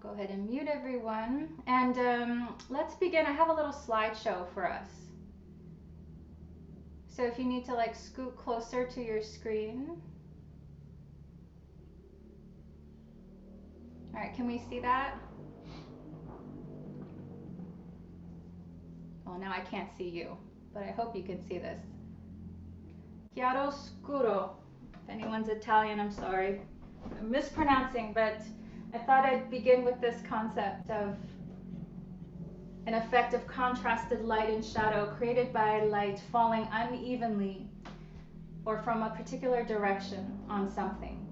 Go ahead and mute everyone. And let's begin. I have a little slideshow for us. So if you need to like scoot closer to your screen. All right, can we see that? Well, now I can't see you, but I hope you can see this. Chiaroscuro. If anyone's Italian, I'm sorry. I'm mispronouncing, but I thought I'd begin with this concept of an effect of contrasted light and shadow created by light falling unevenly or from a particular direction on something.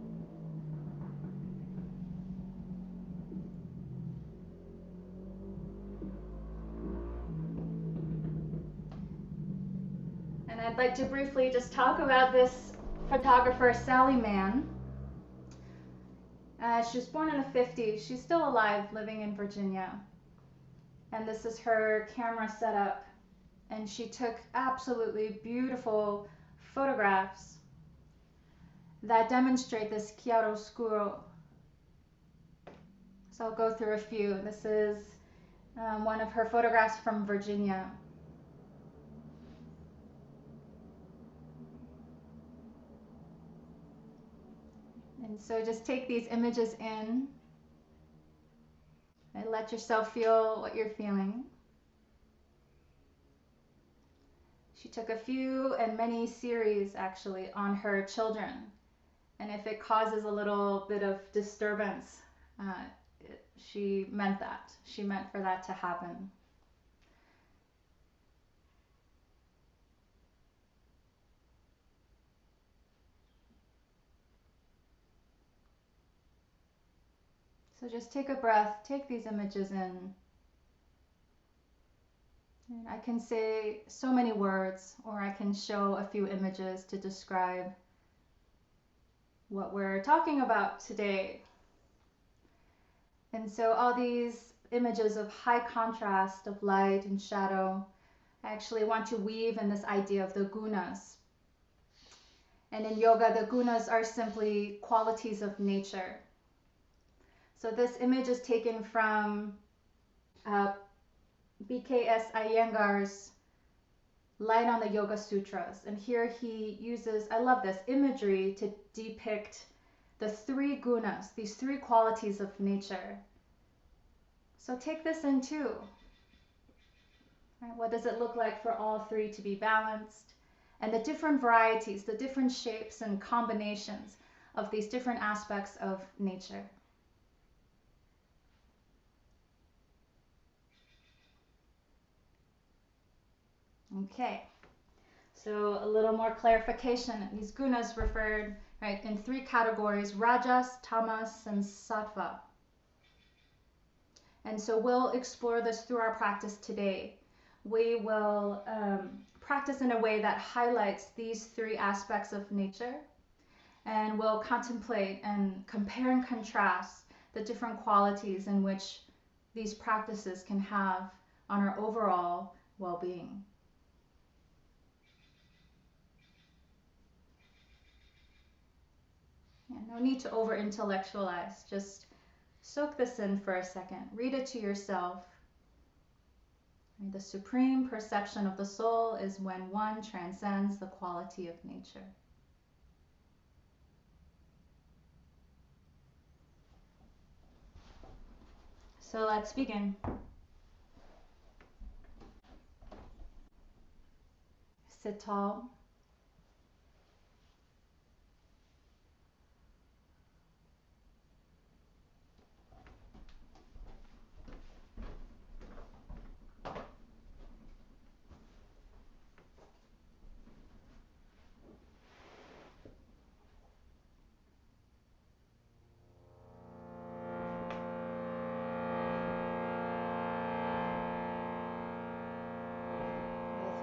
And I'd like to briefly just talk about this photographer, Sally Mann. She was born in the 50s. She's still alive, living in Virginia. And this is her camera setup. And she took absolutely beautiful photographs that demonstrate this chiaroscuro. So I'll go through a few. This is one of her photographs from Virginia. And so just take these images in and let yourself feel what you're feeling. She took a few and many series actually on her children. And if it causes a little bit of disturbance, she meant that. She meant for that to happen. So just take a breath, take these images in. And I can say so many words, or I can show a few images to describe what we're talking about today. And so all these images of high contrast of light and shadow, I actually want to weave in this idea of the gunas. And in yoga, the gunas are simply qualities of nature. So this image is taken from BKS Iyengar's Light on the Yoga Sutras. And here he uses, I love this, imagery to depict the three gunas, these three qualities of nature. So take this in too. Right, what does it look like for all three to be balanced? And the different varieties, the different shapes and combinations of these different aspects of nature. Okay, so a little more clarification. These gunas referred, right, in three categories: rajas, tamas, and sattva. And so we'll explore this through our practice today. We will practice in a way that highlights these three aspects of nature, and we'll contemplate and compare and contrast the different qualities in which these practices can have on our overall well-being. No need to over-intellectualize. Just soak this in for a second. Read it to yourself. The supreme perception of the soul is when one transcends the quality of nature. So let's begin. Sit tall.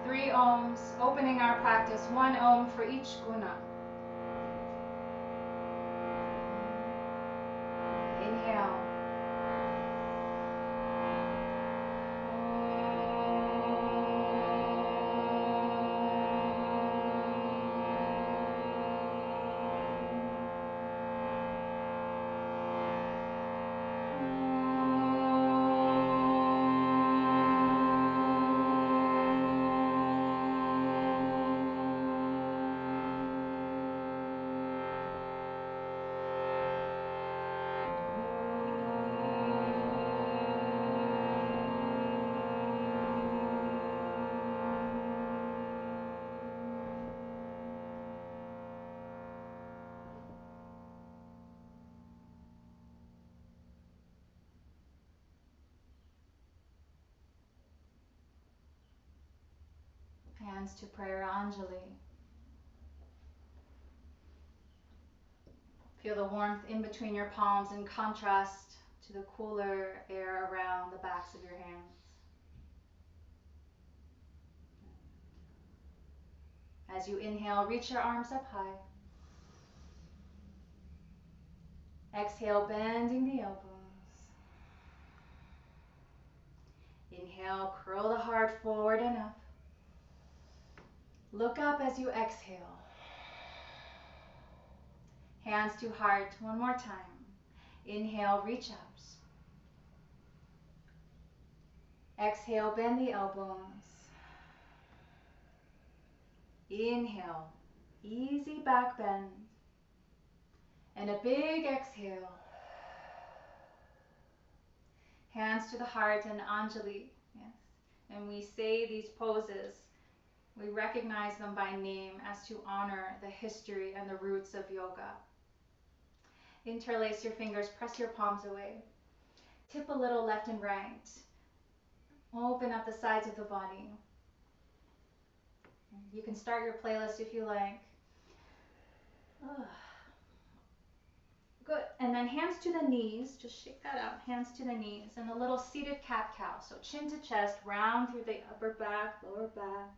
Three ohms, opening our practice, one ohm for each guna. Inhale. hands to prayer Anjali. Feel the warmth in between your palms in contrast to the cooler air around the backs of your hands. As you inhale, reach your arms up high. Exhale, bending the elbows. Inhale, curl the heart forward and up. Look up as you exhale. Hands to heart, one more time. Inhale, reach up. Exhale, bend the elbows. Inhale, easy back bend. And a big exhale. Hands to the heart and Anjali. Yes. And we say these poses, we recognize them by name as to honor the history and the roots of yoga. Interlace your fingers, press your palms away. Tip a little left and right. Open up the sides of the body. You can start your playlist if you like. Good. And then hands to the knees. Just shake that out. Hands to the knees. And a little seated cat-cow. So chin to chest, round through the upper back, lower back.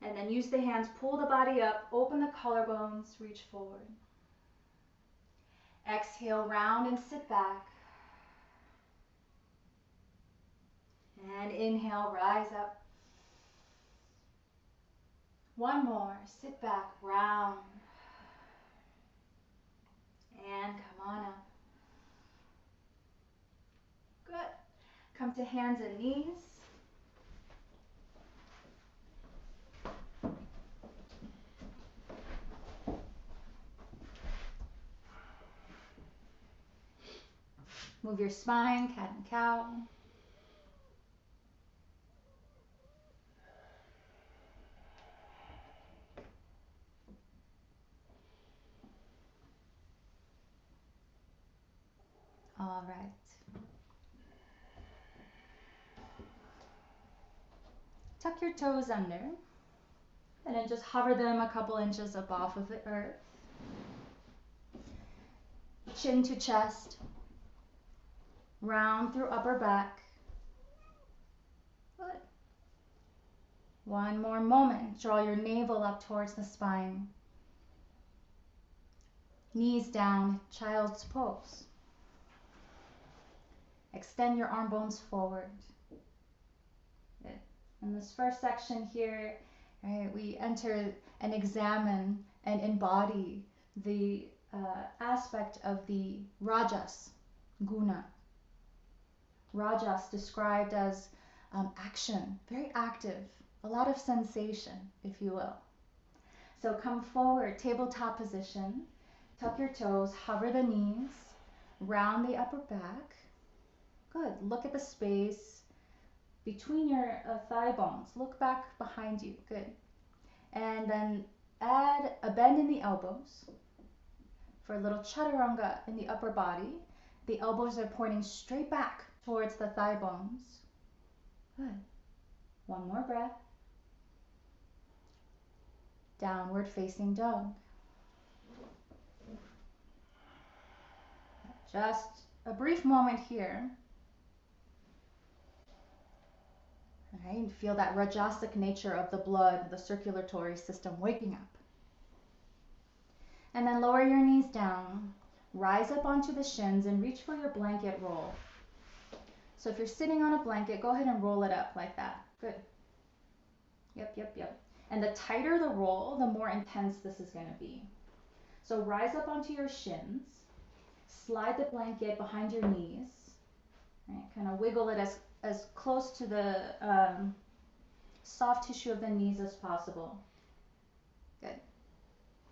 And then use the hands, pull the body up, open the collarbones, reach forward. Exhale, round and sit back. And inhale, rise up. One more, sit back, round. And come on up. Good. Come to hands and knees. Move your spine, cat and cow. All right. Tuck your toes under and then just hover them a couple inches up off of the earth. Chin to chest, round through upper back. Good. One more moment. Draw your navel up towards the spine. Knees down, child's pose. Extend your arm bones forward. Good. In this first section here, right, we enter and examine and embody the aspect of the rajas, guna. Rajas described as action, very active, a lot of sensation, if you will. So come forward, tabletop position, tuck your toes, hover the knees, round the upper back. Good. Look at the space between your thigh bones. Look back behind you. Good. And then add a bend in the elbows for a little chaturanga in the upper body. The elbows are pointing straight back towards the thigh bones. Good. One more breath. Downward facing dog. Just a brief moment here. All right, feel that rajasic nature of the blood, the circulatory system waking up. And then lower your knees down, rise up onto the shins and reach for your blanket roll. So if you're sitting on a blanket, go ahead and roll it up like that. Good. Yep. And the tighter the roll, the more intense this is going to be. So rise up onto your shins, slide the blanket behind your knees, right? Kind of wiggle it as close to the soft tissue of the knees as possible. Good.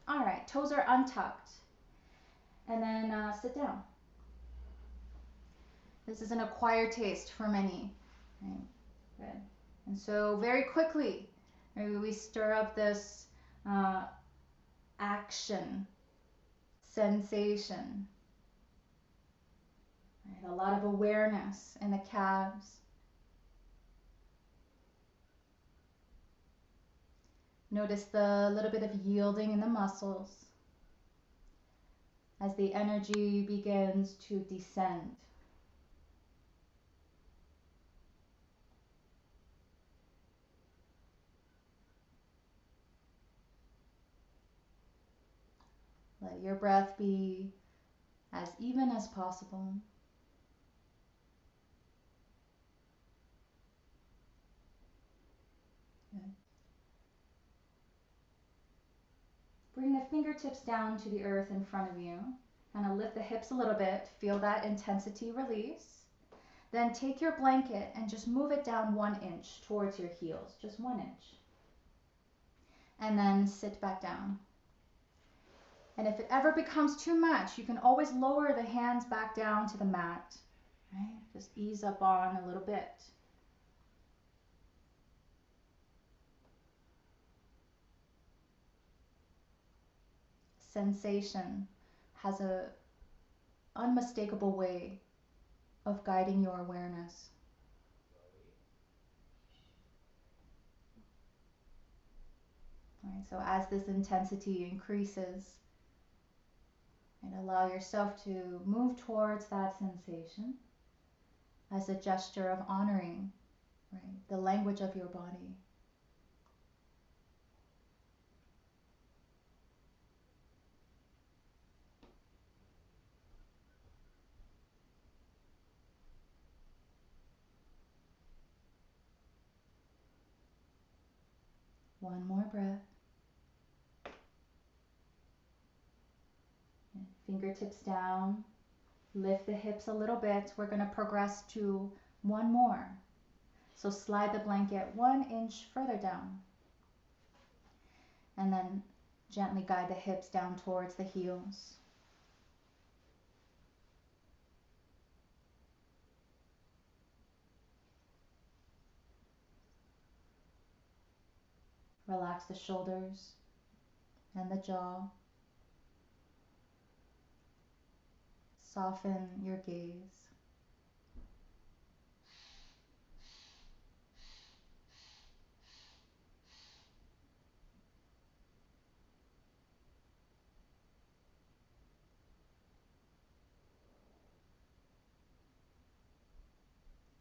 All right, toes are untucked. And then sit down. This is an acquired taste for many. Right? Good. And so very quickly, we stir up this action, sensation. Right? A lot of awareness in the calves. Notice the little bit of yielding in the muscles as the energy begins to descend. Let your breath be as even as possible. Good. Bring the fingertips down to the earth in front of you. Kind of lift the hips a little bit. Feel that intensity release. Then take your blanket and just move it down 1 inch towards your heels, just 1 inch. And then sit back down. And if it ever becomes too much, you can always lower the hands back down to the mat, right? Just ease up on a little bit. Sensation has an unmistakable way of guiding your awareness. All right, so as this intensity increases, and allow yourself to move towards that sensation as a gesture of honoring, right, the language of your body. One more breath. And fingertips down. Lift the hips a little bit. We're going to progress to one more. So slide the blanket 1 inch further down. And then gently guide the hips down towards the heels. Relax the shoulders and the jaw. Soften your gaze.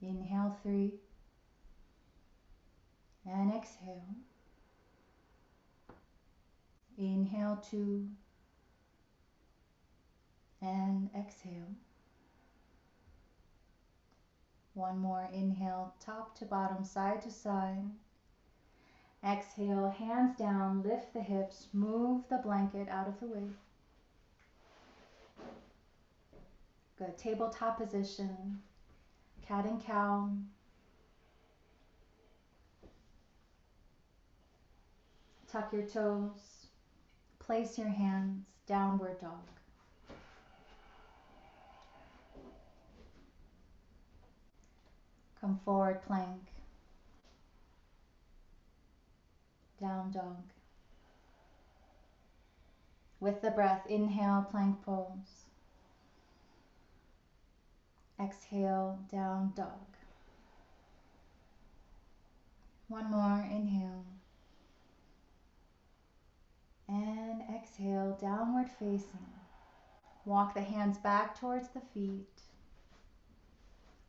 Inhale 3 and exhale. Inhale 2 and exhale. One more. Inhale, top to bottom, side to side. Exhale, hands down, lift the hips, move the blanket out of the way. Good. Tabletop position, cat and cow. Tuck your toes. Place your hands, downward dog. Come forward, plank. Down dog. With the breath, inhale, plank pose. Exhale, down dog. One more, inhale. And exhale, downward facing. Walk the hands back towards the feet.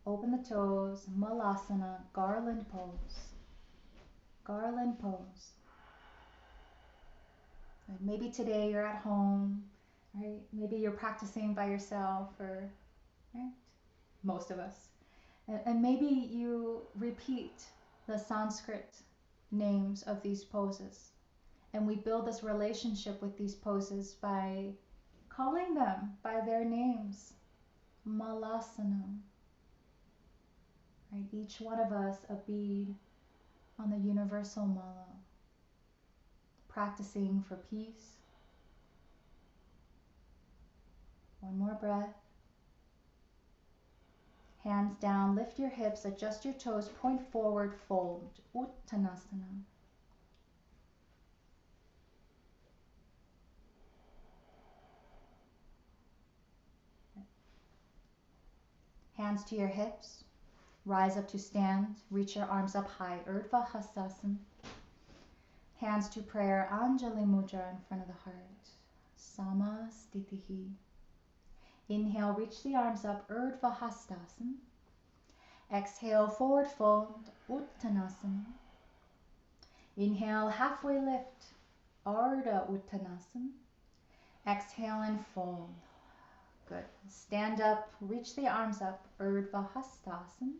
Open the toes, Malasana, Garland pose. Garland pose. Right, maybe today you're at home, right? Maybe you're practicing by yourself, or right? Most of us. And maybe you repeat the Sanskrit names of these poses. And we build this relationship with these poses by calling them by their names. Malasana. Right? Each one of us a bead on the universal mala. Practicing for peace. One more breath. Hands down, lift your hips, adjust your toes, point forward, fold. Uttanasana. Hands to your hips. Rise up to stand. Reach your arms up high. Urdhva Hastasana. Hands to prayer, Anjali Mudra in front of the heart. Sama Stitihi. Inhale, reach the arms up, Urdhva Hastasana. Exhale, forward fold, Uttanasana. Inhale, halfway lift, Ardha Uttanasana. Exhale and fold. Good. Stand up, reach the arms up, Urdhva Hastasana.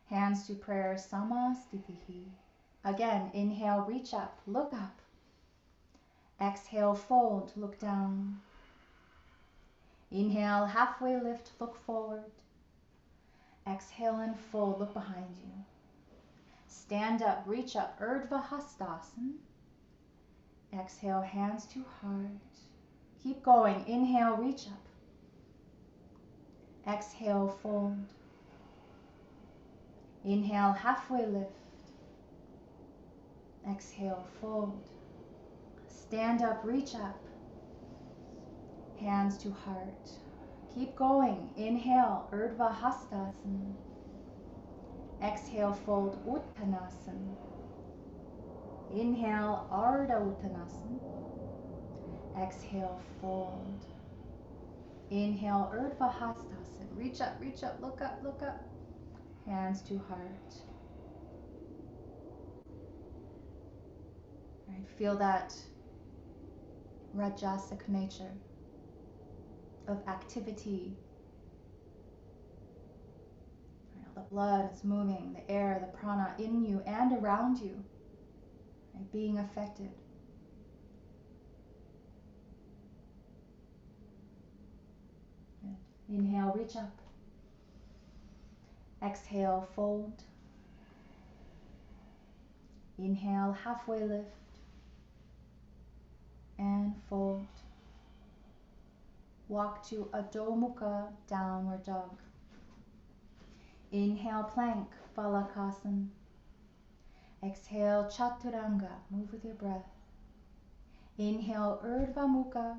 Hands to prayer, Sama Stitihi. Again, inhale, reach up, look up. Exhale, fold, look down. Inhale, halfway lift, look forward. Exhale and fold, look behind you. Stand up, reach up, Urdhva Hastasana. Exhale, hands to heart. Keep going. Inhale, reach up. Exhale, fold. Inhale, halfway lift. Exhale, fold. Stand up, reach up. Hands to heart. Keep going. Inhale, Urdhva Hastasana. Exhale, fold, Uttanasana. Inhale, Ardha Uttanasana. Exhale, fold. Inhale, Urdhva Hastasana. Reach up, look up, look up. Hands to heart. All right, feel that Rajasic nature of activity. The blood is moving, the air, the prana in you and around you, right, being affected. Good. Inhale, reach up. Exhale, fold. Inhale, halfway lift. And fold. Walk to Adho Mukha, downward dog. Inhale, plank, Balakasana. Exhale, Chaturanga, move with your breath. Inhale, Urdhva Mukha,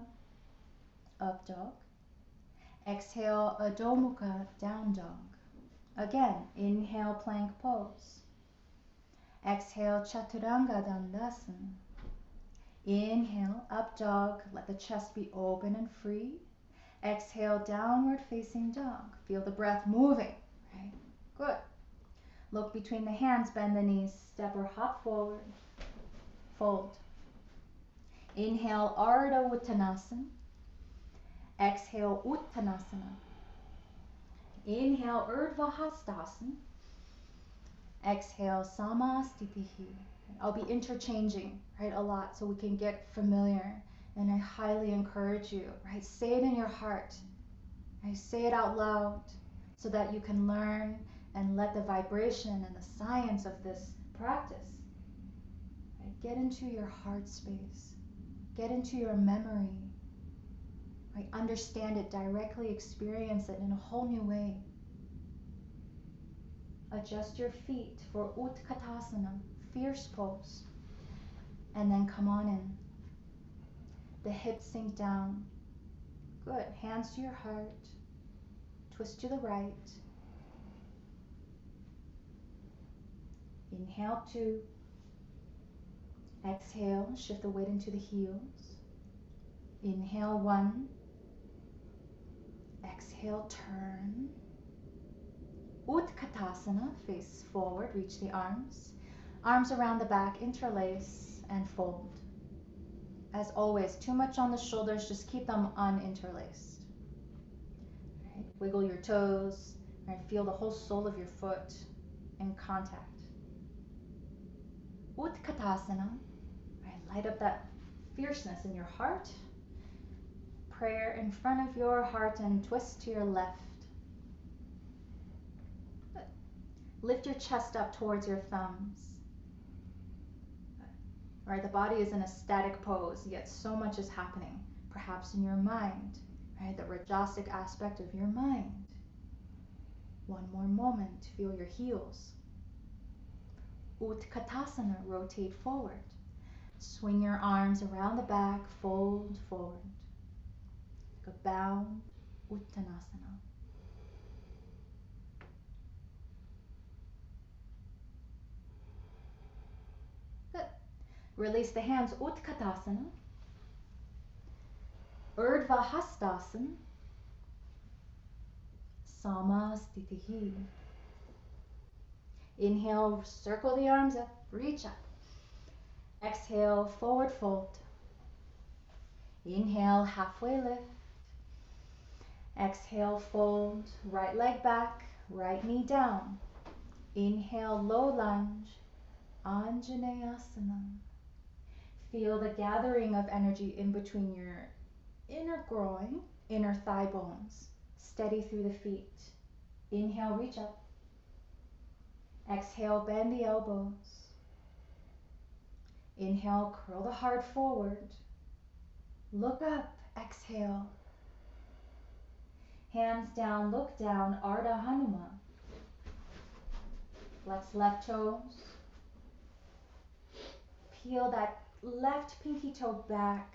up dog. Exhale, Adho Mukha, down dog. Again, inhale, plank pose. Exhale, Chaturanga Dandasana. Inhale, up dog, let the chest be open and free. Exhale, downward facing dog. Feel the breath moving, right? Good. Look between the hands, bend the knees, step or hop forward. Fold. Inhale, Ardha Uttanasana. Exhale, Uttanasana. Inhale, Urdhva Hastasana. Exhale, Sama Stitihi. I'll be interchanging, right, a lot so we can get familiar. And I highly encourage you, right, say it in your heart. Right, say it out loud so that you can learn and let the vibration and the science of this practice, right, get into your heart space, get into your memory, right, understand it directly, experience it in a whole new way. Adjust your feet for Utkatasana, fierce pose, and then come on in. The hips sink down. Good. Hands to your heart. Twist to the right. Inhale 2. Exhale, shift the weight into the heels. Inhale 1. Exhale, turn. Utkatasana, face forward, reach the arms. Arms around the back, interlace and fold. As always, too much on the shoulders, just keep them uninterlaced. Right. Wiggle your toes, right. Feel the whole sole of your foot in contact. Utkatasana, right. Light up that fierceness in your heart. Prayer in front of your heart and twist to your left. Good. Lift your chest up towards your thumbs. Right, the body is in a static pose, yet so much is happening, perhaps in your mind, right? The Rajasic aspect of your mind. One more moment, feel your heels. Utkatasana, rotate forward. Swing your arms around the back, fold forward. Take a bow, Uttanasana. Release the hands, Utkatasana. Urdhva Hastasana. Samastitihi. Inhale, circle the arms up, reach up. Exhale, forward fold. Inhale, halfway lift. Exhale, fold, right leg back, right knee down. Inhale, low lunge, Anjaneyasana. Feel the gathering of energy in between your inner groin, inner thigh bones. Steady through the feet. Inhale, reach up. Exhale, bend the elbows. Inhale, curl the heart forward. Look up, exhale. Hands down, look down, Ardha Hanuma. Flex left toes. Peel that left pinky toe back.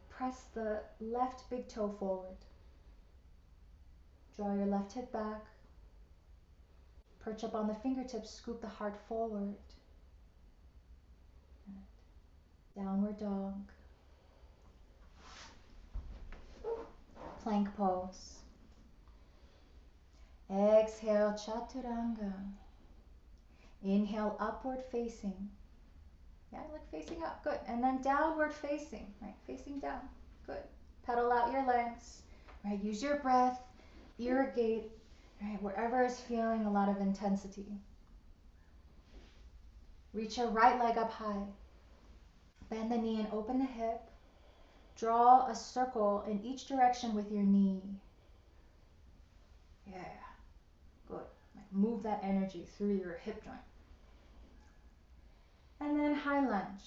Press the left big toe forward. Draw your left hip back. Perch up on the fingertips, scoop the heart forward. Downward dog. Plank pose. Exhale, Chaturanga. Inhale, upward facing. Yeah, look facing up, good. And then downward facing, right, facing down, good. Pedal out your legs, right, use your breath, irrigate, right, wherever is feeling a lot of intensity. Reach your right leg up high. Bend the knee and open the hip. Draw a circle in each direction with your knee. Yeah, good. Like move that energy through your hip joint. And then high lunge.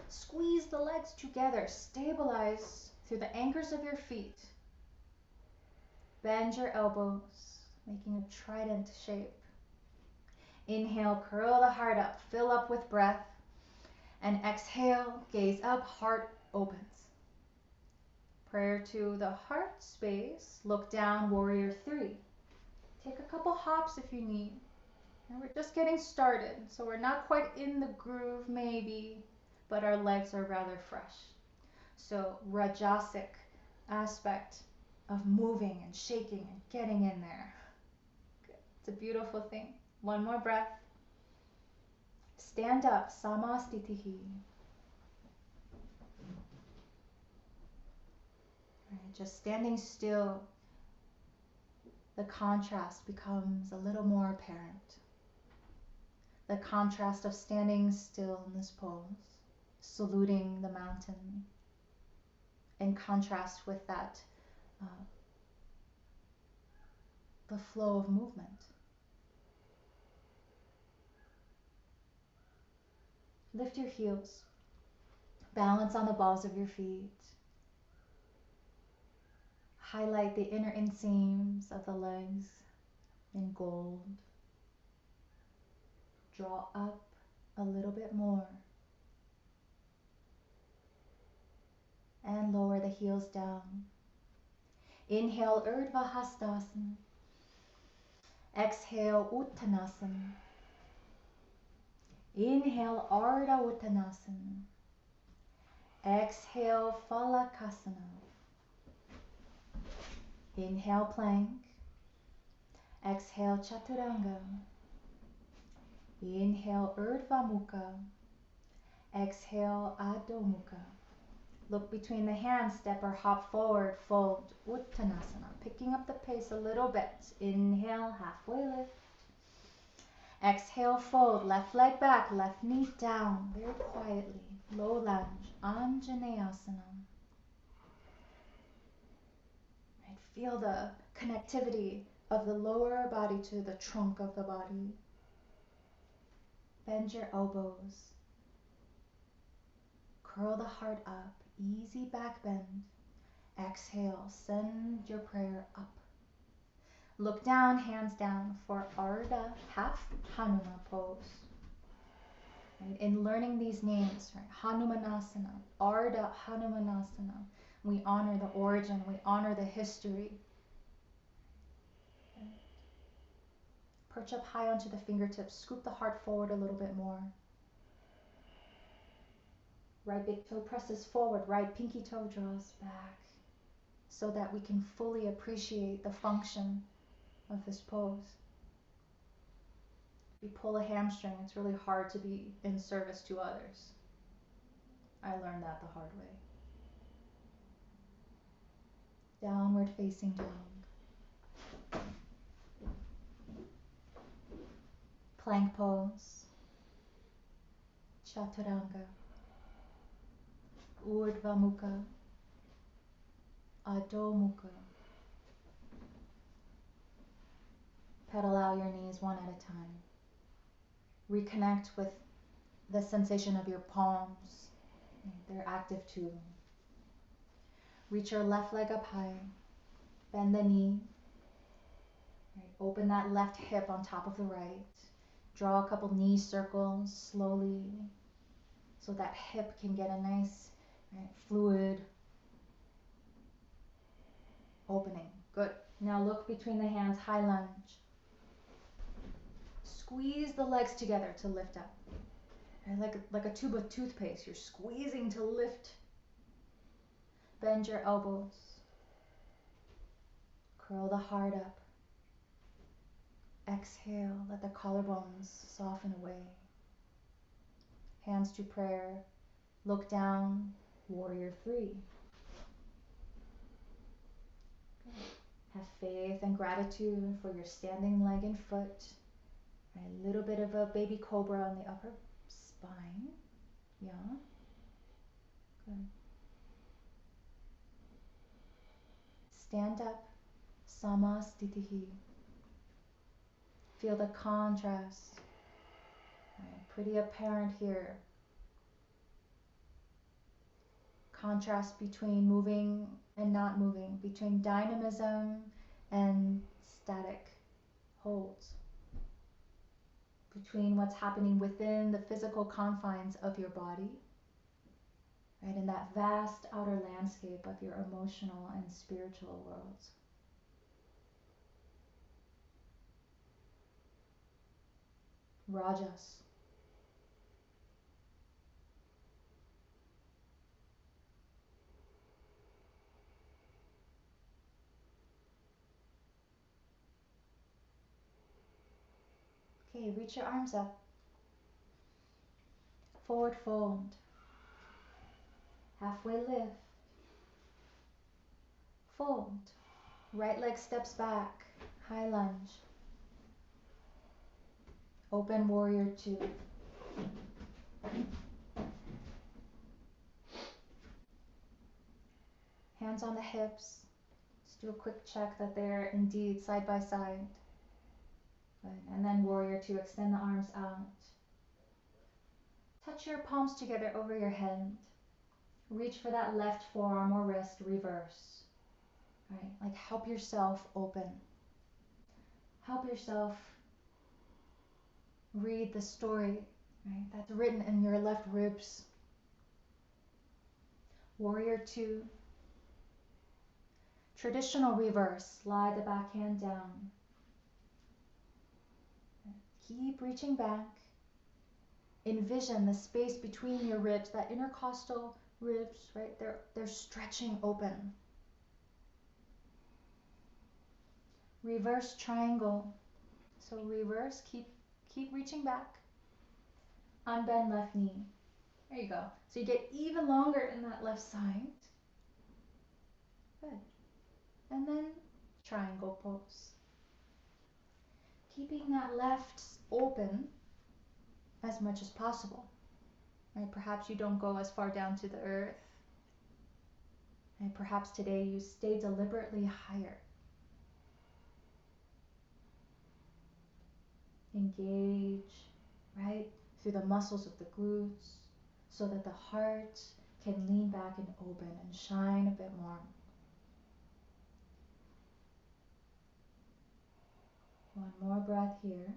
Squeeze the legs together. Stabilize through the anchors of your feet. Bend your elbows, making a trident shape. Inhale, curl the heart up, fill up with breath. And exhale, gaze up, heart opens. Prayer to the heart space. Look down, warrior 3. Take a couple hops if you need. And we're just getting started, so we're not quite in the groove maybe, but our legs are rather fresh. So Rajasic aspect of moving and shaking and getting in there. Good. It's a beautiful thing. One more breath. Stand up, Samastitihi. Right, just standing still, the contrast becomes a little more apparent. The contrast of standing still in this pose, saluting the mountain, in contrast with that, the flow of movement. Lift your heels, balance on the balls of your feet. Highlight the inner inseams of the legs in gold. Draw up a little bit more. And lower the heels down. Inhale, Urdhva Hastasana. Exhale, Uttanasana. Inhale, Ardha Uttanasana. Exhale, Phalakasana. Inhale, plank. Exhale, Chaturanga. Inhale, Urdhva Mukha. Exhale, Adho Mukha. Look between the hands, step or hop forward, fold, Uttanasana. Picking up the pace a little bit. Inhale, halfway lift. Exhale, fold, left leg back, left knee down, very quietly. Low lunge, Anjaneyasana. Right, feel the connectivity of the lower body to the trunk of the body. Bend your elbows. Curl the heart up, easy back bend. Exhale, send your prayer up. Look down, hands down for Ardha half Hanuma pose. Right? In learning these names, right? Hanumanasana, Ardha Hanumanasana, we honor the origin, we honor the history. Perch up high onto the fingertips. Scoop the heart forward a little bit more. Right big toe presses forward. Right pinky toe draws back so that we can fully appreciate the function of this pose. If you pull a hamstring, it's really hard to be in service to others. I learned that the hard way. Downward facing dog. Plank pose. Chaturanga. Urdhva Mukha. Adho Mukha. Pedal out your knees one at a time. Reconnect with the sensation of your palms. They're active too. Reach your left leg up high. Bend the knee. Right, open that left hip on top of the right. Draw a couple knee circles slowly so that hip can get a nice fluid opening. Good. Now look between the hands, high lunge. Squeeze the legs together to lift up. And like a tube of toothpaste, you're squeezing to lift. Bend your elbows. Curl the heart up. Exhale, let the collarbones soften away. Hands to prayer. Look down, warrior three. Have faith and gratitude for your standing leg and foot. A little bit of a baby cobra on the upper spine. Yeah. Good. Stand up. Samastitihi. Feel the contrast. Pretty apparent here. Contrast between moving and not moving, between dynamism and static holds, between what's happening within the physical confines of your body, right, in that vast outer landscape of your emotional and spiritual worlds. Rajas. Okay, reach your arms up. Forward fold. Halfway lift. Fold. Right leg steps back. High lunge. Open warrior two. Hands on the hips. Let's do a quick check that they're indeed side by side. Good. And then warrior two, extend the arms out. Touch your palms together over your head. Reach for that left forearm or wrist, reverse. Right? Like help yourself open. Help yourself read the story, right, that's written in your left ribs. Warrior two. Traditional reverse, slide the back hand down. Keep reaching back. Envision the space between your ribs, that intercostal ribs, right? They're stretching open. Reverse triangle. So reverse, keep reaching back. Unbend left knee. There you go. So you get even longer in that left side. Good. And then triangle pose. Keeping that left open as much as possible. Right? Perhaps you don't go as far down to the earth. And perhaps today you stay deliberately higher. Engage, right, through the muscles of the glutes so that the heart can lean back and open and shine a bit more. One more breath here.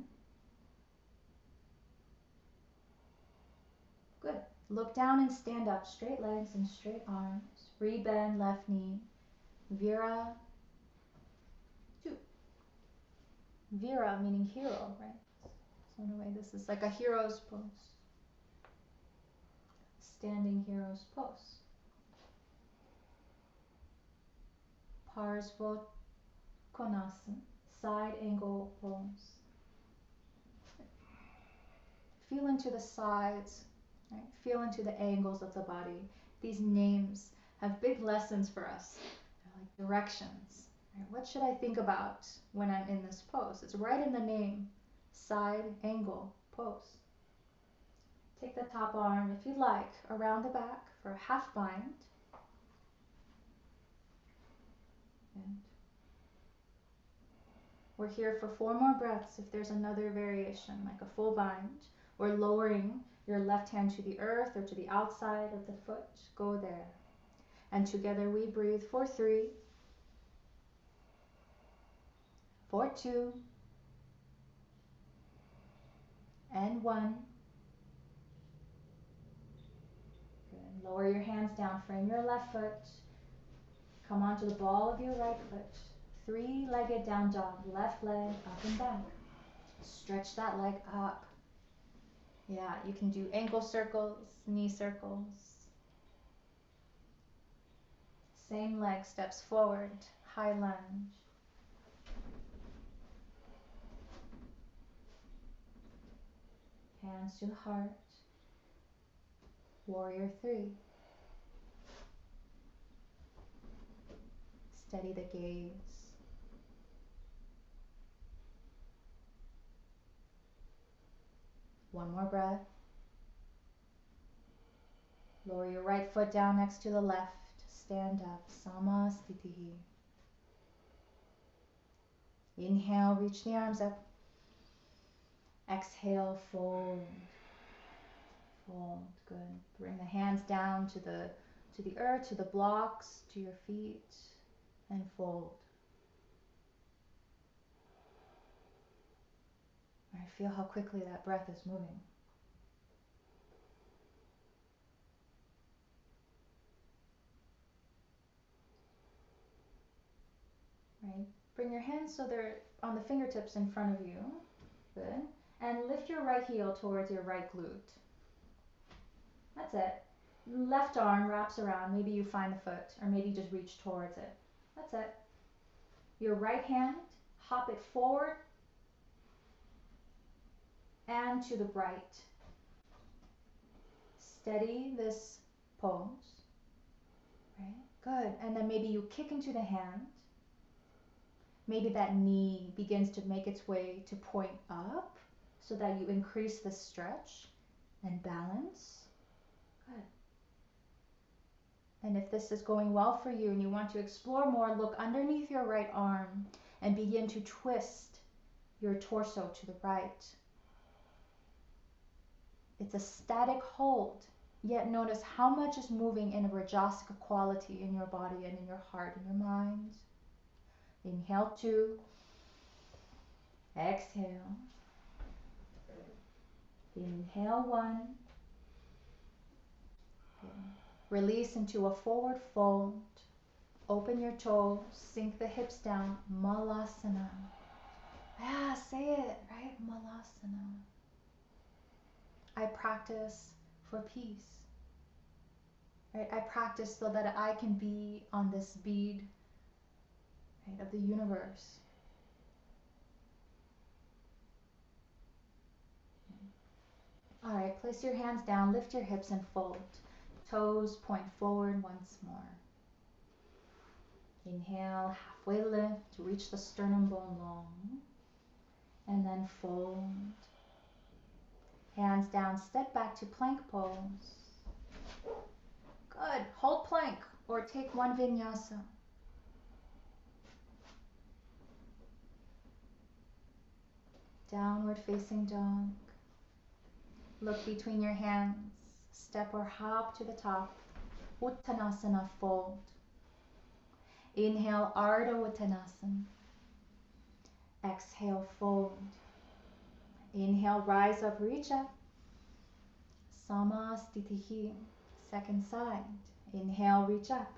Good. Look down and stand up. Straight legs and straight arms. Rebend left knee. Vira. Two. Vira meaning hero, right? So in a way, this is like a hero's pose. Standing hero's pose. Parsvotkonasana, side angle pose. Feel into the sides, right? Feel into the angles of the body. These names have big lessons for us. They're like directions. Right? What should I think about when I'm in this pose? It's right in the name, side angle pose. Take the top arm, if you like, around the back for a half bind. And we're here for 4 more breaths. If there's another variation, like a full bind, or lowering your left hand to the earth or to the outside of the foot, go there. And together we breathe for 3, for 2, and 1. Good. Lower your hands down, frame your left foot. Come onto the ball of your right foot. 3-legged down dog, left leg up and back. Stretch that leg up. Yeah, you can do ankle circles, knee circles. Same leg steps forward, high lunge. Hands to the heart. Warrior 3. Steady the gaze. One more breath. Lower your right foot down next to the left. Stand up. Samasthiti. Inhale, reach the arms up. Exhale, fold. Fold. Good. Bring the hands down to the earth, to the blocks, to your feet, and fold. All right, feel how quickly that breath is moving. Right. Bring your hands so they're on the fingertips in front of you. Good. And lift your right heel towards your right glute. That's it. Left arm wraps around. Maybe you find the foot, or maybe just reach towards it. That's it. Your right hand, hop it forward and to the right. Steady this pose. Right? Good. And then maybe you kick into the hand. Maybe that knee begins to make its way to point up so that you increase the stretch and balance. Good. And if this is going well for you and you want to explore more, look underneath your right arm and begin to twist your torso to the right. It's a static hold, yet notice how much is moving in a Rajasic quality in your body and in your heart and your mind. Inhale 2. Exhale. Inhale 1. Good. Release into a forward fold. Open your toes. Sink the hips down. Malasana. Yeah, say it, right? Malasana. I practice for peace. Right? I practice so that I can be on this bead, right, of the universe. All right, place your hands down, lift your hips and fold. Toes point forward once more. Inhale, halfway lift, reach the sternum bone long. And then fold. Hands down, step back to plank pose. Good, hold plank or take one vinyasa. Downward facing dog. Look between your hands. Step or hop to the top. Uttanasana, fold. Inhale, Ardha Uttanasana. Exhale, fold. Inhale, rise up, reach up. Samasthiti, second side. Inhale, reach up.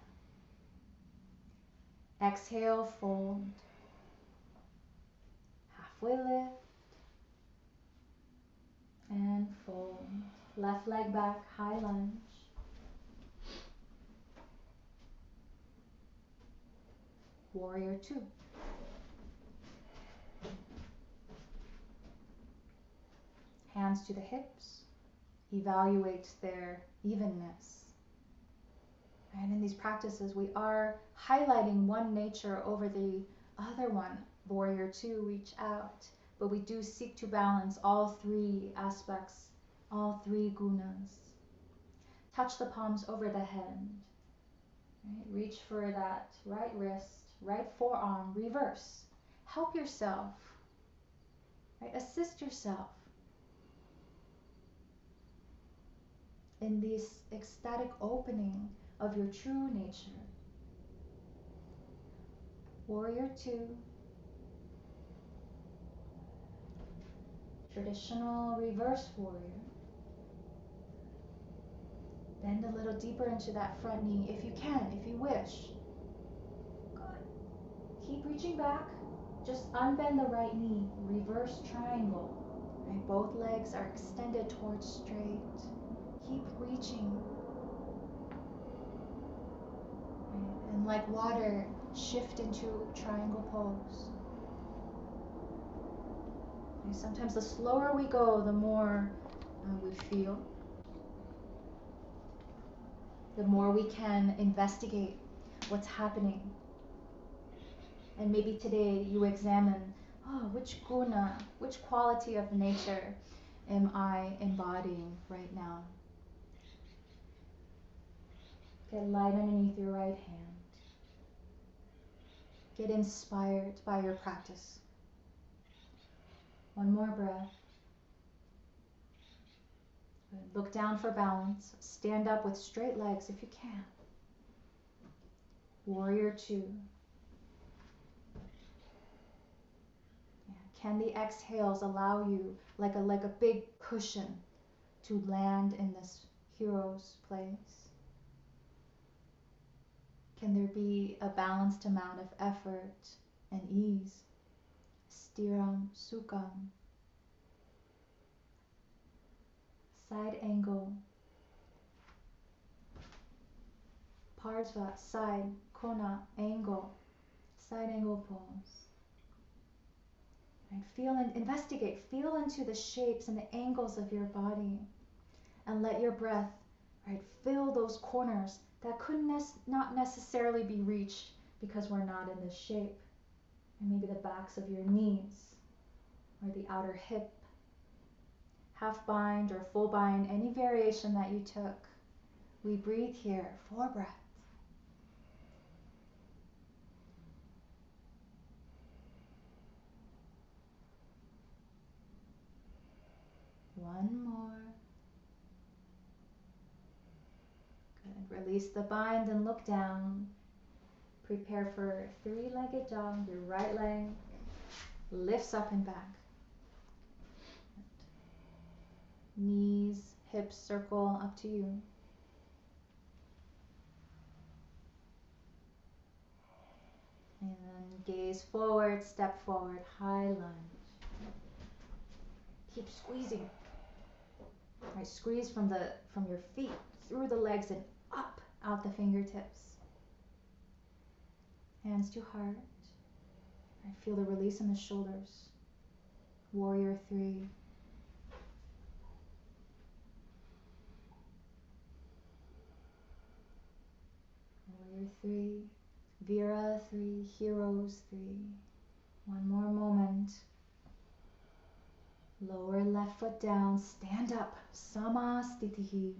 Exhale, fold. halfway lift and fold. Left leg back, high lunge. Warrior two. Hands to the hips. Evaluate their evenness. And in these practices, we are highlighting one nature over the other one. Warrior two, reach out. But we do seek to balance all three aspects, all three gunas. Touch the palms over the head. Right? Reach for that right wrist, right forearm, reverse. Help yourself. Right? Assist yourself in this ecstatic opening of your true nature. Warrior two. Traditional reverse warrior. Bend a little deeper into that front knee if you can, if you wish. Good. Keep reaching back. Just unbend the right knee. Reverse triangle. Right? Both legs are extended towards straight. Keep reaching. Right? And like water, shift into triangle pose. Right? Sometimes the slower we go, the more we feel. The more we can investigate what's happening. And maybe today you examine, which guna, which quality of nature am I embodying right now? Get light underneath your right hand. Get inspired by your practice. One more breath. Look down for balance. Stand up with straight legs if you can. Warrior two. Can the exhales allow you, like a big cushion, to land in this hero's place? Can there be a balanced amount of effort and ease? Stiram Sukham. Side angle. Parsva, side, kona, angle. Side angle pose. Right? Feel and investigate. Feel into the shapes and the angles of your body. And let your breath, right, fill those corners that could not necessarily be reached because we're not in this shape. And maybe the backs of your knees or the outer hip. Half bind or full bind, any variation that you took. We breathe here, 4 breaths. One more. Good. Release the bind and look down. Prepare for 3-legged dog. Your right leg lifts up and back. Knees, hips circle, up to you. And then gaze forward, step forward, high lunge. Keep squeezing. Right, squeeze from your feet, through the legs and up, out the fingertips. Hands to heart. Right, feel the release in the shoulders. Warrior three. Warrior three. Vira three. Heroes three. One more moment. Lower left foot down, stand up, Samastitihi.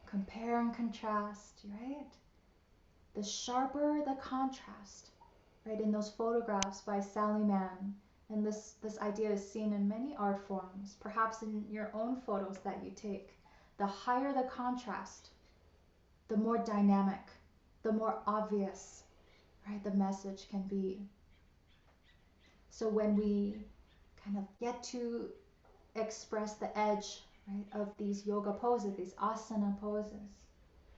Compare and contrast, right? The sharper the contrast, right, in those photographs by Sally Mann, and this idea is seen in many art forms, perhaps in your own photos that you take. The higher the contrast, the more dynamic, the more obvious, right, the message can be. So when we kind of get to express the edge, right, of these yoga poses, these asana poses,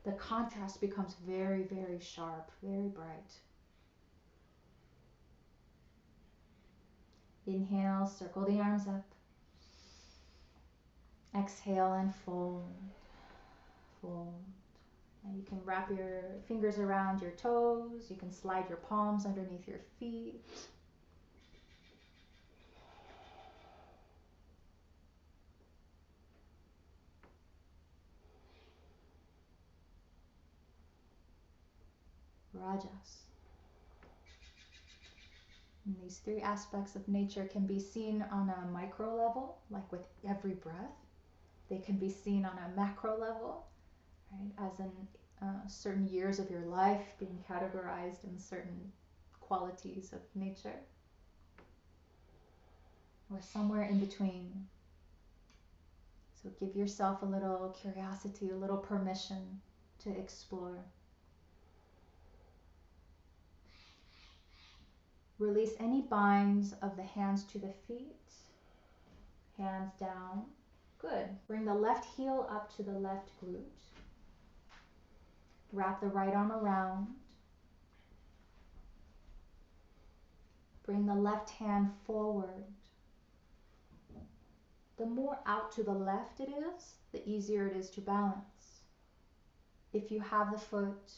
the contrast becomes very, very sharp, very bright. Inhale, circle the arms up. Exhale and fold, fold. And you can wrap your fingers around your toes. You can slide your palms underneath your feet. Rajas. And these three aspects of nature can be seen on a micro level, like with every breath. They can be seen on a macro level, right, as in certain years of your life being categorized in certain qualities of nature, or somewhere in between. So give yourself a little curiosity, a little permission to explore. Release any binds of the hands to the feet, hands down. Good. Bring the left heel up to the left glute. Wrap the right arm around. Bring the left hand forward. The more out to the left it is, the easier it is to balance. If you have the foot,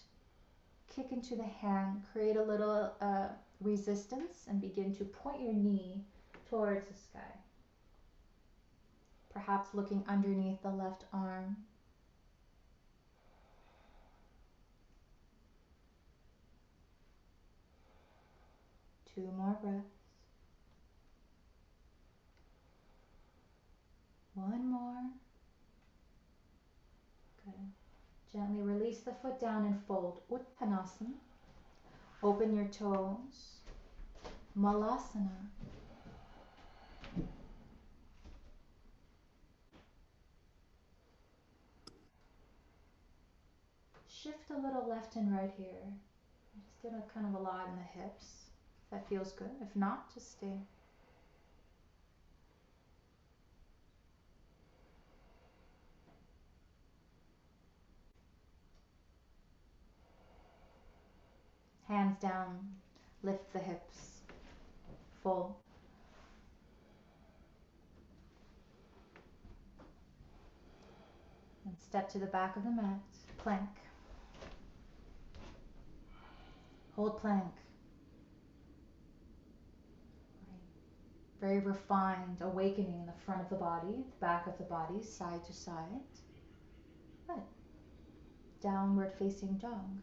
kick into the hand, create a little resistance and begin to point your knee towards the sky. Perhaps looking underneath the left arm. Two more breaths. One more. Good. Gently release the foot down and fold. Uttanasana. Open your toes. Malasana. Shift a little left and right here. Just get a kind of a lot in the hips. If that feels good. If not, just stay. Hands down, lift the hips, fold. And step to the back of the mat, plank. Hold plank. Very refined awakening in the front of the body, the back of the body, side to side. Good. Downward facing dog.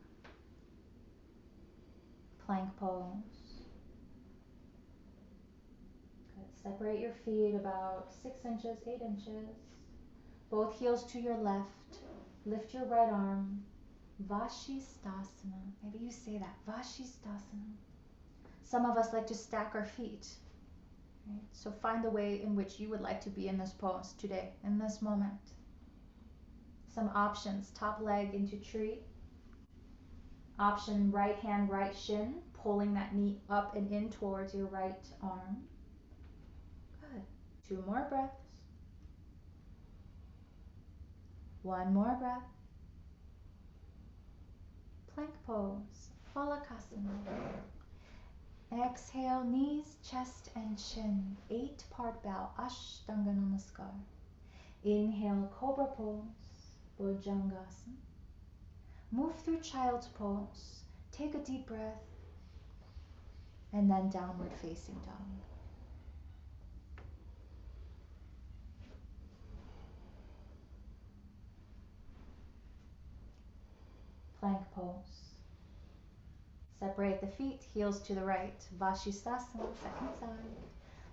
Plank pose. Good. Separate your feet about 6 inches, 8 inches. Both heels to your left. Lift your right arm. Vashisthasana. Maybe you say that. Vashisthasana. Some of us like to stack our feet. Right? So find the way in which you would like to be in this pose today, in this moment. Some options. Top leg into tree. Option right hand, right shin, pulling that knee up and in towards your right arm. Good. 2 more breaths. 1 more breath. Plank pose, Phalakasana. Exhale, knees, chest, and chin. 8-part bow, Ashtanga Namaskar. Inhale, Cobra pose, Bhujangasana. Move through child's pose. Take a deep breath. And then downward facing dog. Plank pose. Separate the feet, heels to the right. Vashisthasana, second side.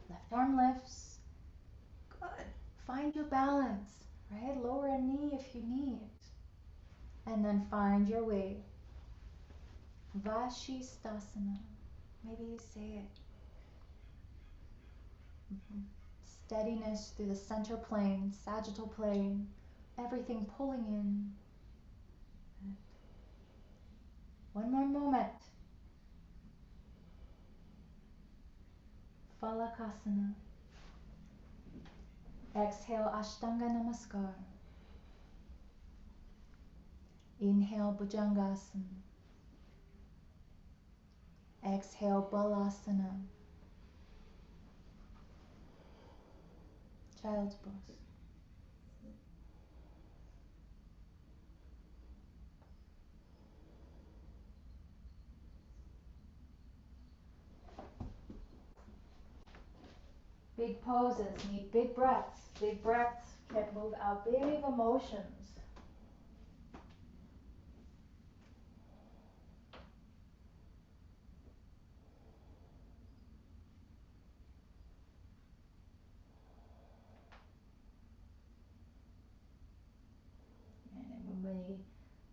Left arm lifts. Good. Find your balance, right? Lower a knee if you need. And then find your way. Vashisthasana. Maybe you say it. Steadiness through the center plane, sagittal plane. Everything pulling in. Good. 1 more moment. Phalakasana. Exhale, Ashtanga Namaskar. Inhale, Bhujangasana. Exhale, Balasana. Child's pose. Big poses need big breaths. Big breaths can move out big emotions. And when we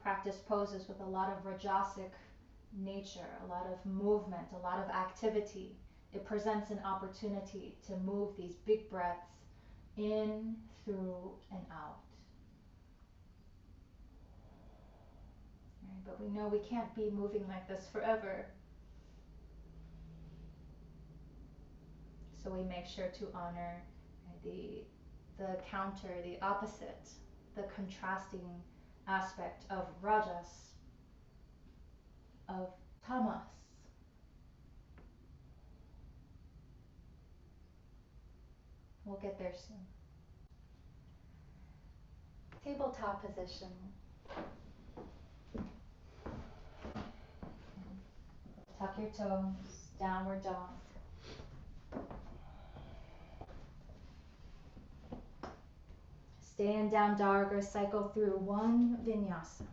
practice poses with a lot of rajasic nature, a lot of movement, a lot of activity, it presents an opportunity to move these big breaths in, through, and out. Right? But we know we can't be moving like this forever. So we make sure to honor the counter, the opposite, the contrasting aspect of rajas, of tamas. We'll get there soon. Tabletop position. Tuck your toes, downward dog. Stay in down dog or cycle through one vinyasa.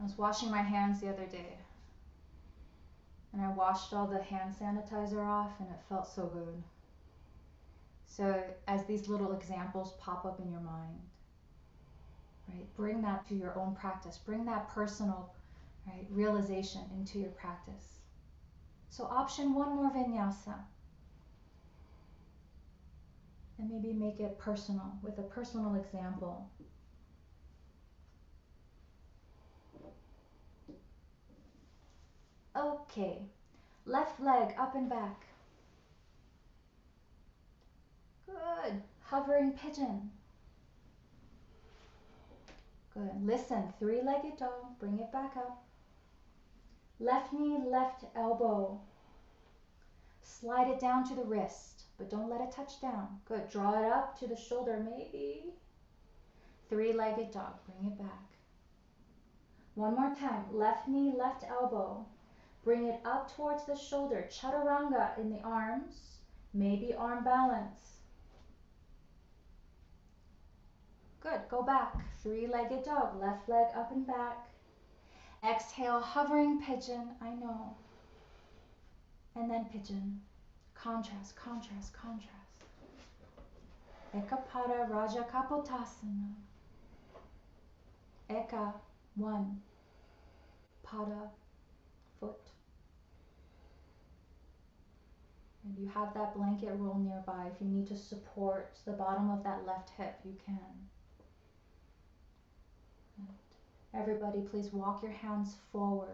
I was washing my hands the other day, and I washed all the hand sanitizer off, and it felt so good. So as these little examples pop up in your mind, right, bring that to your own practice. Bring that personal, right, realization into your practice. So option one more vinyasa. And maybe make it personal with a personal example. Okay, left leg up and back. Good. Hovering pigeon. Good. Listen, three-legged dog. Bring it back up. Left knee, left elbow. Slide it down to the wrist, but don't let it touch down. Good. Draw it up to the shoulder, maybe. Three-legged dog. Bring it back. One more time. Left knee, left elbow. Bring it up towards the shoulder. Chaturanga in the arms. Maybe arm balance. Good, go back. Three-legged dog, left leg up and back. Exhale, hovering pigeon, I know. And then pigeon. Contrast, contrast, contrast. Ekapada Raja Kapotasana. Eka, one. Pada, foot. And you have that blanket roll nearby. If you need to support the bottom of that left hip, you can. Everybody, please walk your hands forward.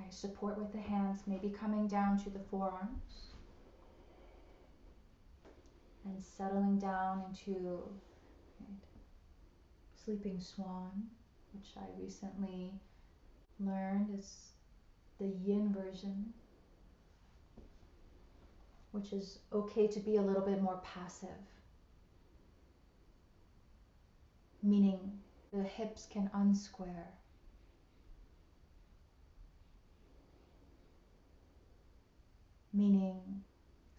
Support with the hands, maybe coming down to the forearms. And settling down into sleeping swan, which I recently learned is the yin version, which is okay to be a little bit more passive. Meaning the hips can unsquare. Meaning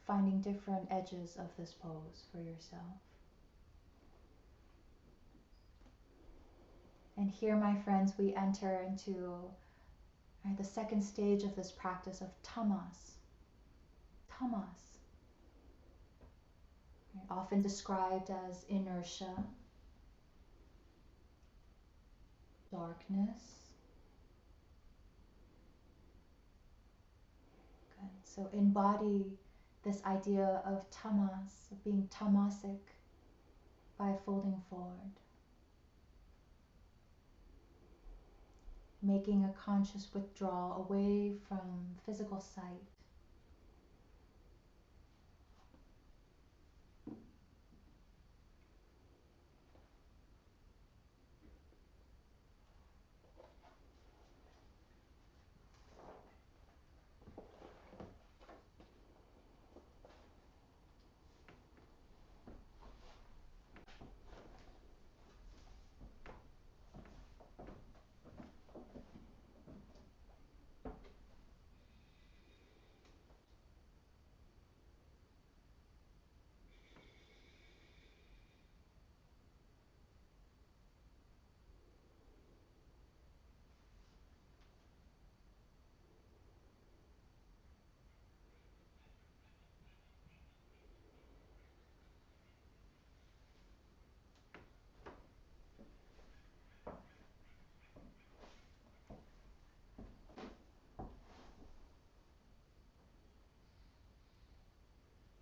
finding different edges of this pose for yourself. And here, my friends, we enter into the second stage of this practice of tamas. Tamas. Often described as inertia, darkness. Good. So embody this idea of tamas, of being tamasic by folding forward. Making a conscious withdrawal away from physical sight.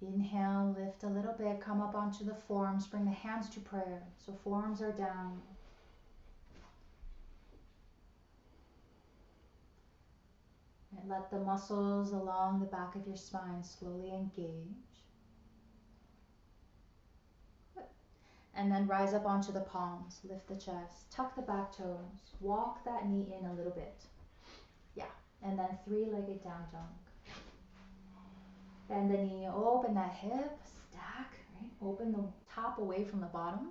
Inhale, lift a little bit, come up onto the forearms, bring the hands to prayer. So forearms are down. And let the muscles along the back of your spine slowly engage. Good. And then rise up onto the palms, lift the chest, tuck the back toes, walk that knee in a little bit. Yeah, and then three-legged down dog. Bend the knee, open that hip, stack, right? Open the top away from the bottom.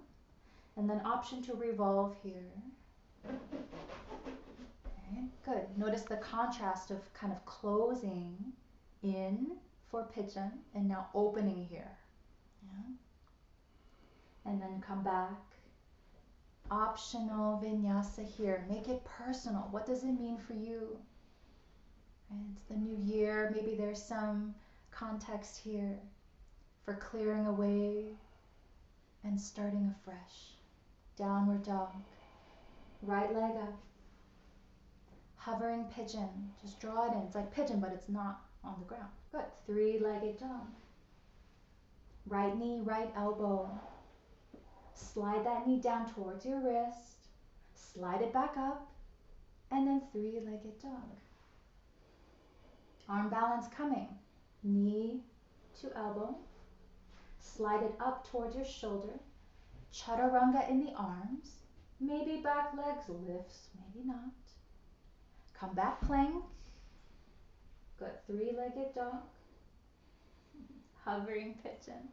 And then option to revolve here. Okay, good. Notice the contrast of kind of closing in for pigeon and now opening here. Yeah. And then come back. Optional vinyasa here. Make it personal. What does it mean for you? Right? It's the new year. Maybe there's some context here for clearing away and starting afresh. Downward dog. Right leg up. Hovering pigeon. Just draw it in. It's like pigeon, but it's not on the ground. Good. Three-legged dog. Right knee, right elbow. Slide that knee down towards your wrist. Slide it back up. And then three-legged dog. Arm balance coming. Knee to elbow. Slide it up towards your shoulder. Chaturanga in the arms. Maybe back legs lifts, maybe not. Come back plank. Good. Three-legged dog. Hovering pigeon.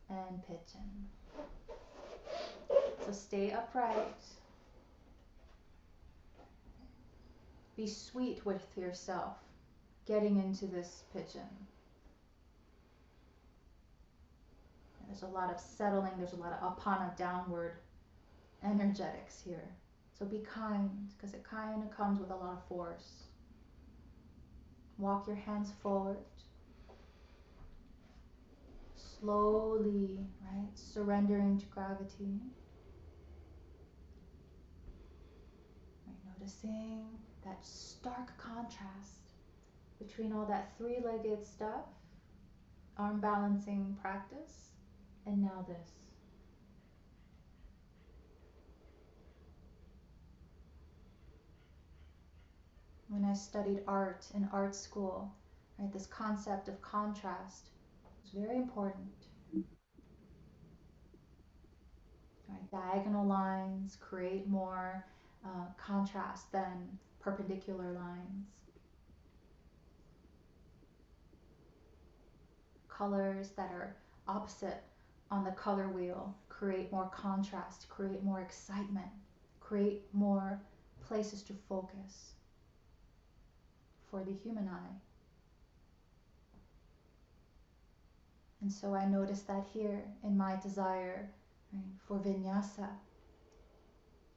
And pigeon. So stay upright. Be sweet with yourself getting into this pigeon. And there's a lot of settling, there's a lot of apana, downward energetics here. So be kind, because it kind of comes with a lot of force. Walk your hands forward. Slowly, right? Surrendering to gravity. Right, noticing that stark contrast between all that three-legged stuff, arm balancing practice, and now this. When I studied art in art school, right, this concept of contrast was very important. Right, diagonal lines create more contrast than perpendicular lines. Colors that are opposite on the color wheel create more contrast, create more excitement, create more places to focus for the human eye. And so I noticed that here in my desire, right, for vinyasa.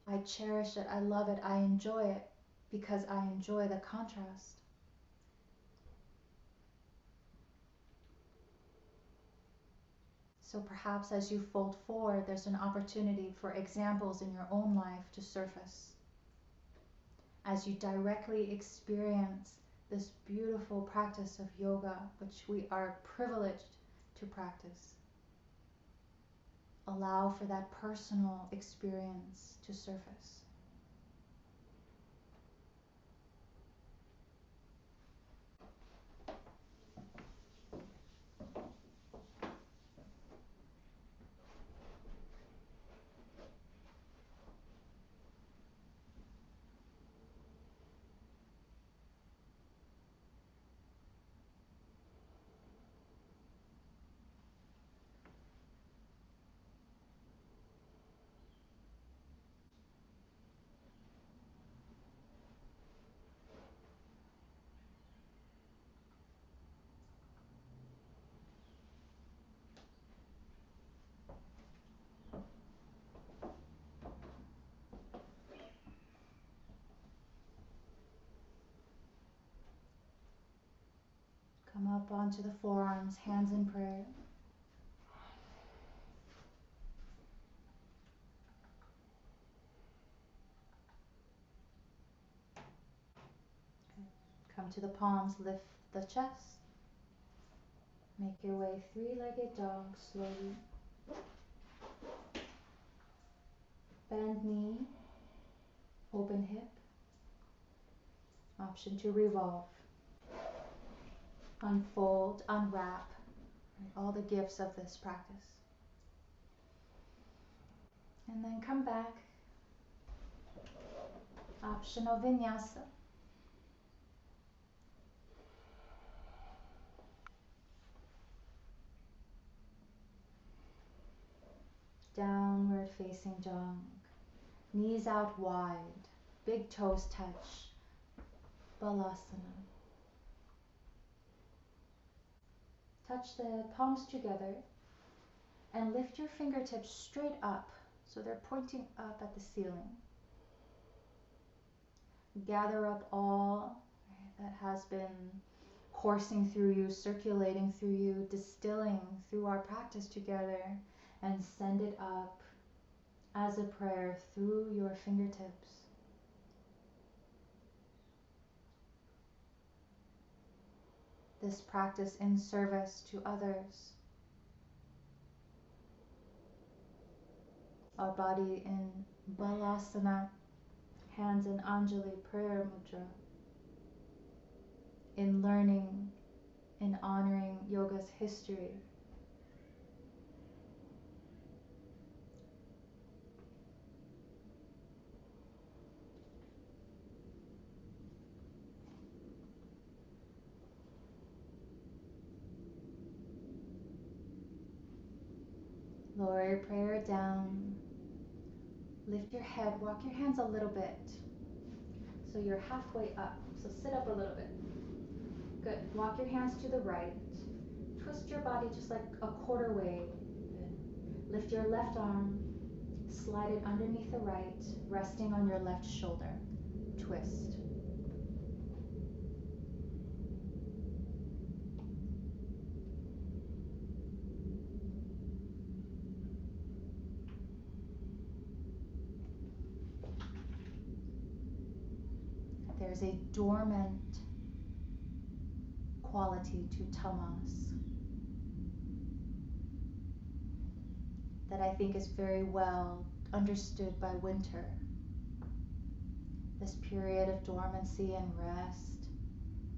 I cherish it, I love it, I enjoy it because I enjoy the contrast. So perhaps as you fold forward, there's an opportunity for examples in your own life to surface. As you directly experience this beautiful practice of yoga, which we are privileged to practice, allow for that personal experience to surface. Come up onto the forearms, hands in prayer. Come to the palms, lift the chest. Make your way three-legged dog slowly. Bend knee, open hip. Option to revolve. Unfold, unwrap, right, all the gifts of this practice. And then come back. Optional vinyasa. Downward facing dog. Knees out wide. Big toes touch. Malasana. Touch the palms together and lift your fingertips straight up so they're pointing up at the ceiling. Gather up all that has been coursing through you, circulating through you, distilling through our practice together, and send it up as a prayer through your fingertips. This practice in service to others. Our body in Malasana, hands in Anjali prayer mudra. In learning, in honoring yoga's history. Lower your prayer down. Lift your head, walk your hands a little bit. So you're halfway up. So sit up a little bit. Good. Walk your hands to the right. Twist your body just like a quarter way. Good. Lift your left arm. Slide it underneath the right, resting on your left shoulder. Twist. There's a dormant quality to tamas that I think is very well understood by winter. This period of dormancy and rest,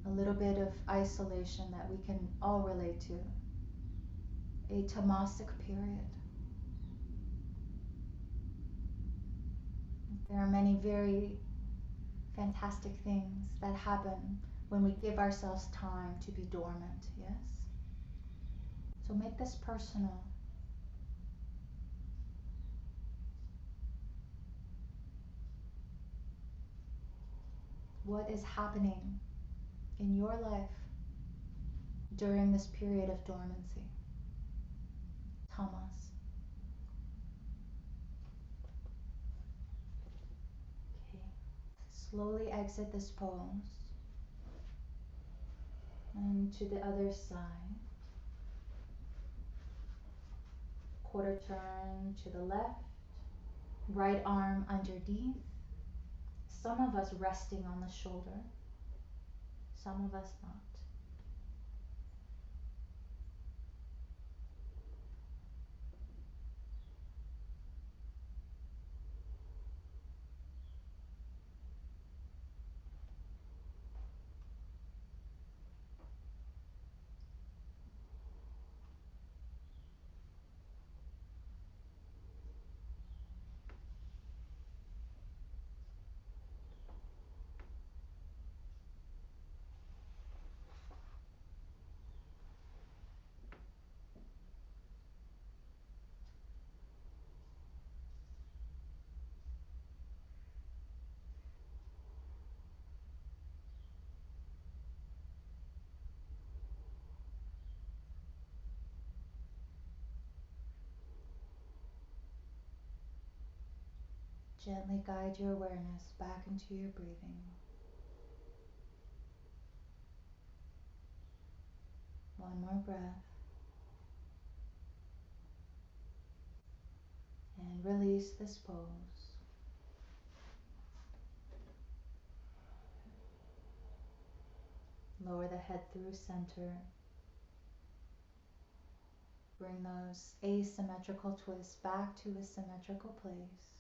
a little bit of isolation that we can all relate to. A tamasic period. There are many very fantastic things that happen when we give ourselves time to be dormant, yes? So make this personal. What is happening in your life during this period of dormancy? Tamas. Okay. Slowly exit this pose. And to the other side. Quarter turn to the left. Right arm underneath. Some of us resting on the shoulder. Some of us not. Gently guide your awareness back into your breathing. One more breath. And release this pose. Lower the head through center. Bring those asymmetrical twists back to a symmetrical place.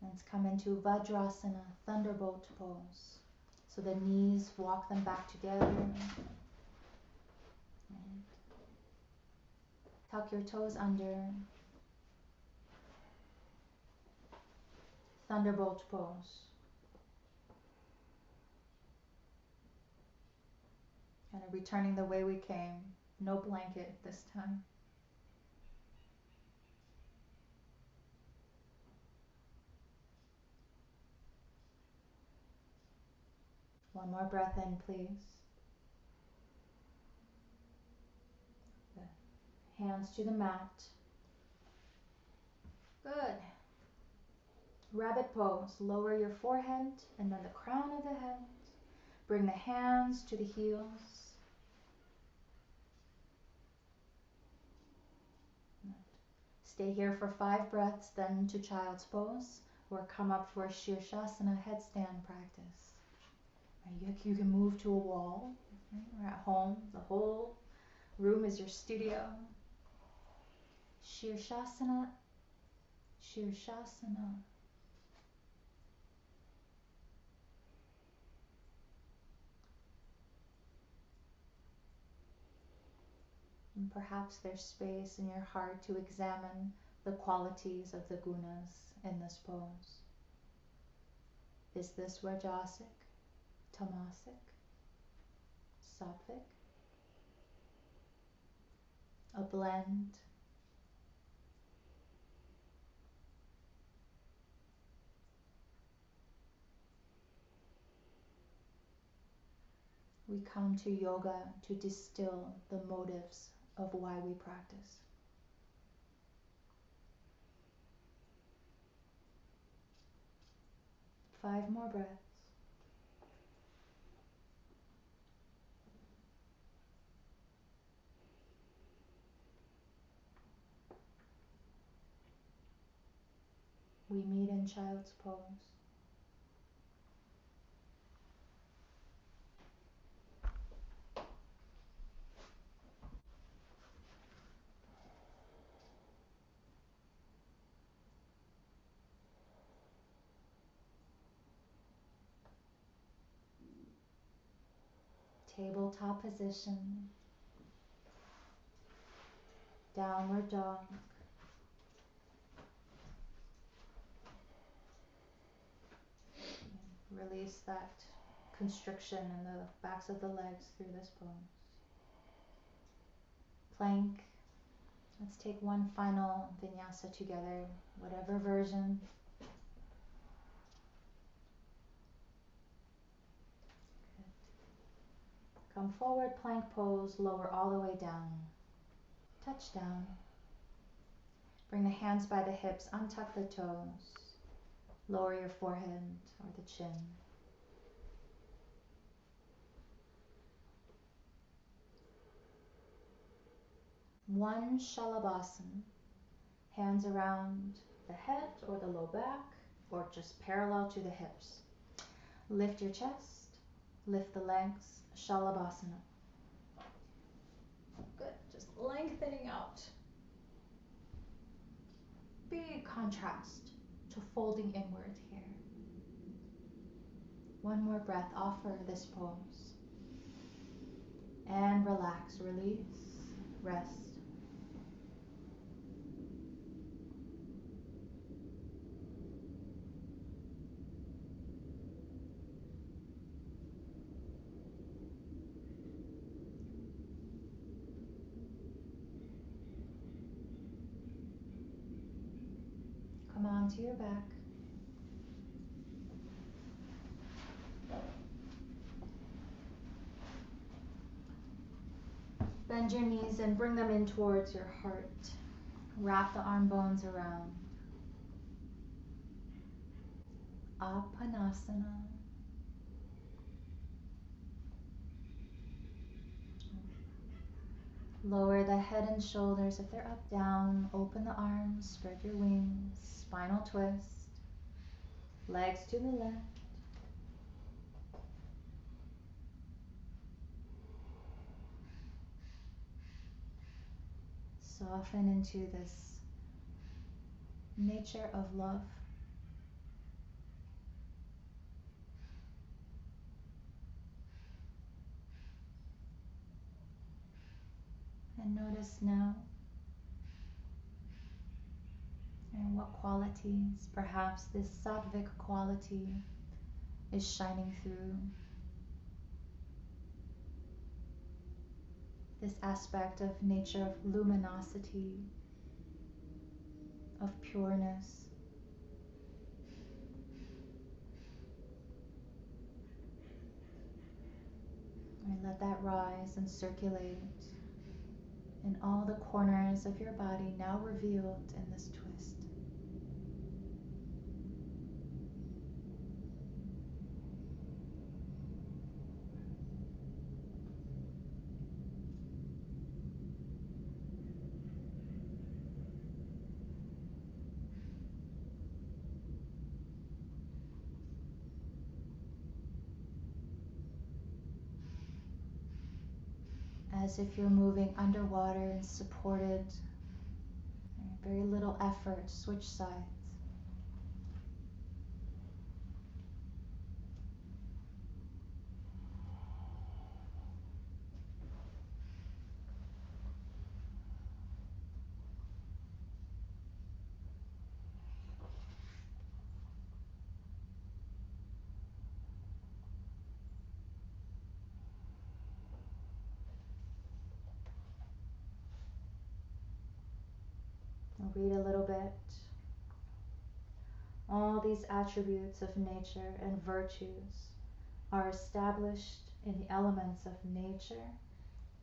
Let's come into Vadrasana, Thunderbolt pose. So the knees, walk them back together. And tuck your toes under. Thunderbolt pose. Kind of returning the way we came. No blanket this time. One more breath in, please. Good. Hands to the mat. Good. Rabbit pose. Lower your forehead and then the crown of the head. Bring the hands to the heels. Stay here for 5 breaths, then to child's pose, or come up for a Shirshasana headstand practice. You can move to a wall, or at home. The whole room is your studio. Shirshasana, Shirshasana. And perhaps there's space in your heart to examine the qualities of the gunas in this pose. Is this Rajasic, Tamasic, Sattvic? A blend? We come to yoga to distill the motives of why we practice. Five more breaths. We meet in child's pose. Tabletop position. Downward dog. Release that constriction in the backs of the legs through this pose. Plank. Let's take one final vinyasa together, whatever version. Good. Come forward, plank pose, lower all the way down. Touch down. Bring the hands by the hips, untuck the toes. Lower your forehead or the chin. One Shalabhasana. Hands around the head or the low back, or just parallel to the hips. Lift your chest, lift the legs, Shalabhasana. Good, just lengthening out. Big contrast to folding inward here. One more breath, offer this pose. And relax, release, rest. Come onto your back. Bend your knees and bring them in towards your heart. Wrap the arm bones around. Apanasana. Lower the head and shoulders if they're up, down. Open the arms, spread your wings, spinal twist. Legs to the left. Soften into this nature of love. And notice now, and what qualities, perhaps this sattvic quality, is shining through. This aspect of nature of luminosity, of pureness. And let that rise and circulate in all the corners of your body, now revealed in this twist. As if you're moving underwater and supported, very little effort, switch sides. I'll read a little bit. All these attributes of nature and virtues are established in the elements of nature,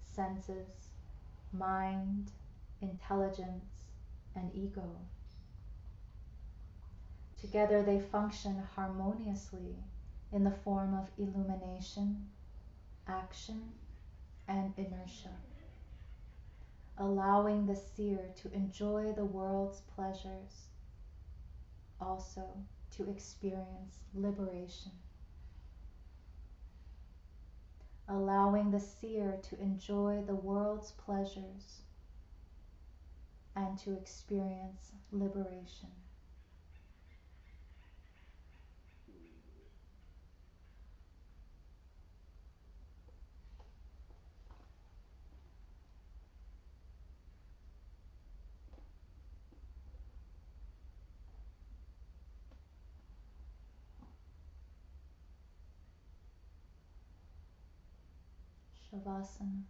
senses, mind, intelligence, and ego. Together they function harmoniously in the form of illumination, action, and inertia, allowing the seer to enjoy the world's pleasures, also to experience liberation. Allowing the seer to enjoy the world's pleasures and to experience liberation. Shavasana.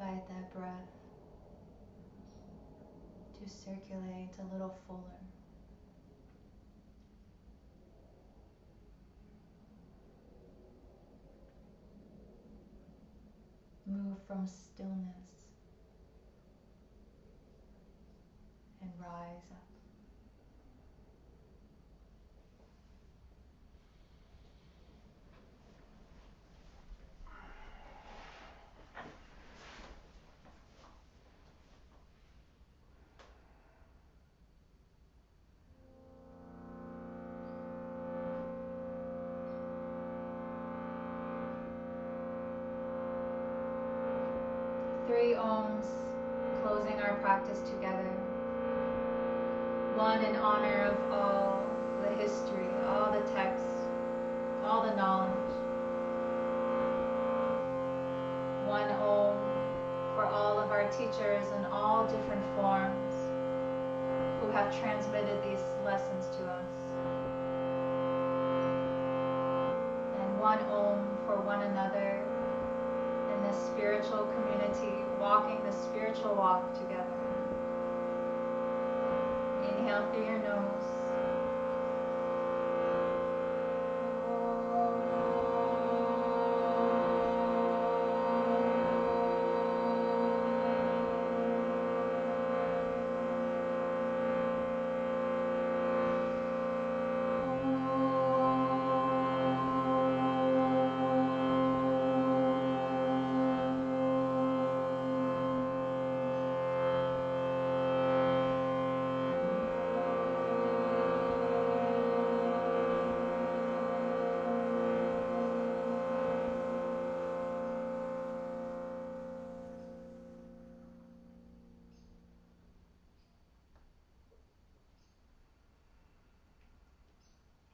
invite that breath to circulate a little fuller. Move from stillness and rise up. Three ohms, closing our practice together. One in honor of all the history, all the texts, all the knowledge. One om for all of our teachers in all different forms who have transmitted these lessons to us. And one om for one another in this spiritual community, walking the spiritual walk together. Inhale through your nose.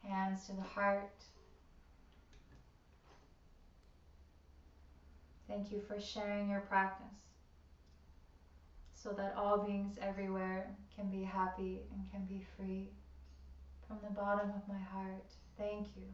Hands to the heart. Thank you for sharing your practice so that all beings everywhere can be happy and can be free. From the bottom of my heart, thank you.